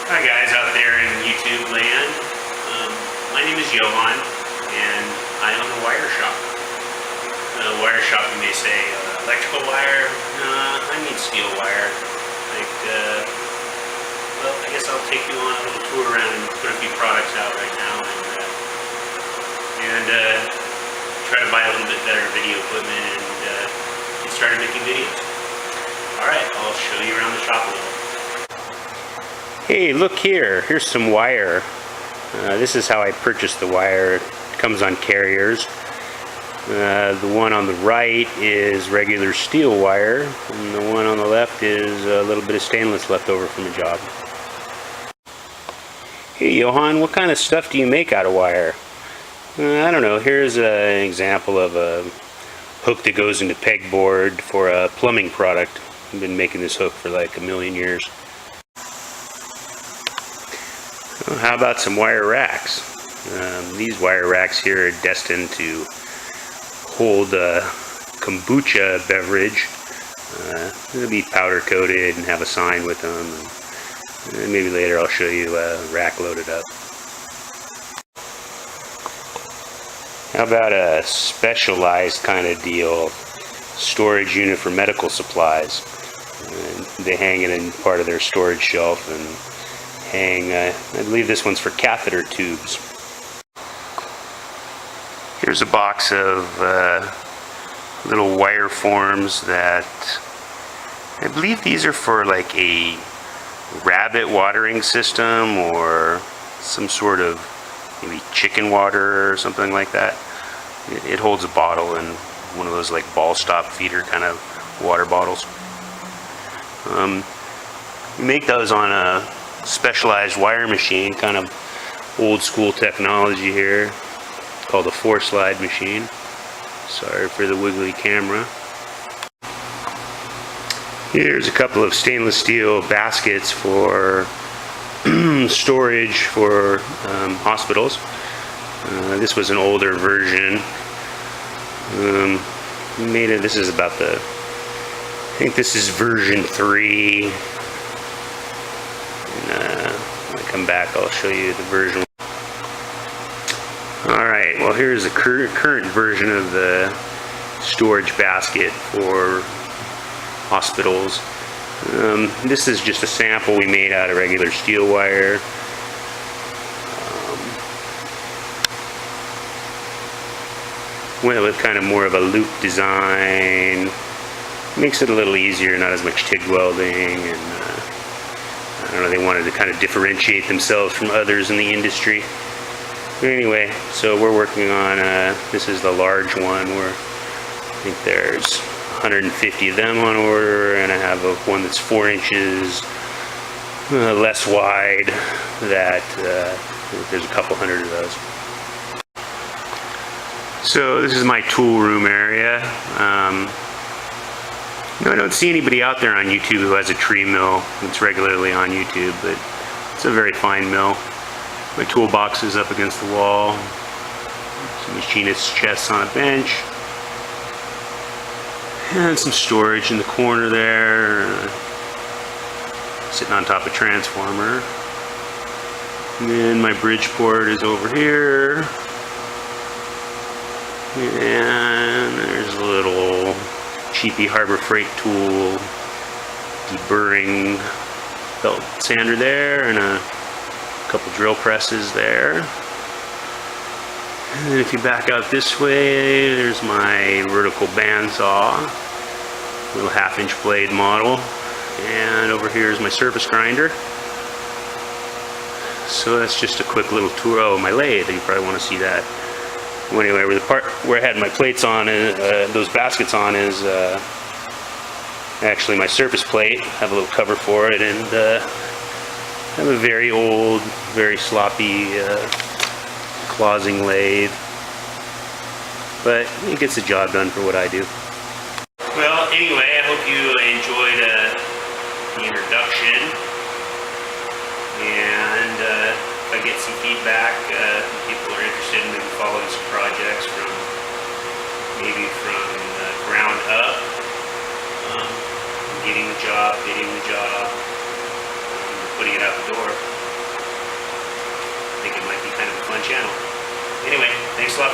Hi guys out there in YouTube land. My name is Johan and I own a wire shop. Wire shop, you may say, electrical wire? I need steel wire. Well, I guess I'll take you on a little tour around and put a few products out right now and try to buy a little bit better video equipment and get started making videos. Alright, I'll show you around the shop a little. Hey, look here. Here's some wire. This is how I purchased the wire. It comes on carriers. The one on the right is regular steel wire, and the one on the left is a little bit of stainless left over from a job. Hey, Johan, what kind of stuff do you make out of wire? I don't know. Here's an example of a hook that goes into pegboard for a plumbing product. I've been making this hook for like a million years. Well, how about some wire racks? These wire racks here are destined to hold a kombucha beverage. It'll be powder coated and have a sign with them. And maybe later I'll show you a rack loaded up. How about a specialized kind of deal? Storage unit for medical supplies. They hang it in part of their storage shelf and I believe this one's for catheter tubes. Here's a box of little wire forms that I believe these are for like a rabbit watering system or some sort of maybe chicken water or something like that. It holds a bottle and one of those like ball stop feeder kind of water bottles. You make those on a specialized wire machine, kind of old school technology here, called a 4-slide machine. Sorry for the wiggly camera. Here's a couple of stainless steel baskets for storage for hospitals. This was an older version. This is about I think this is version 3. When I come back, I'll show you the version. Alright, well here's the current version of the storage basket for hospitals. This is just a sample we made out of regular steel wire. Went with kind of more of a loop design. Makes it a little easier, not as much TIG welding, and I don't know, they wanted to kind of differentiate themselves from others in the industry. But anyway, so we're working on, this is the large one where I think there's 150 of them on order, and I have one that's 4 inches less wide that there's a couple hundred of those. So this is my tool room area. I don't see anybody out there on YouTube who has a tree mill that's regularly on YouTube, but it's a very fine mill. My toolbox is up against the wall. Some machinist's chests on a bench. And some storage in the corner there. Sitting on top of a transformer. And then my Bridgeport is over here. And there's a little cheapy Harbor Freight tool, deburring belt sander there, and a couple drill presses there. And then if you back out this way, there's my vertical bandsaw, little 1/2-inch blade model, and over here is my surface grinder. So that's just a quick little tour. Oh, my lathe, you probably want to see that. Well, anyway, where the part where I had my plates on, those baskets on, is actually my surface plate. I have a little cover for it, and I have a very old, very sloppy closing lathe, but it gets the job done for what I do. Well, anyway, I hope you enjoyed the introduction, and if I get some feedback, people are interested in maybe following some projects from ground up, getting the job, putting it out the door. Thanks a lot.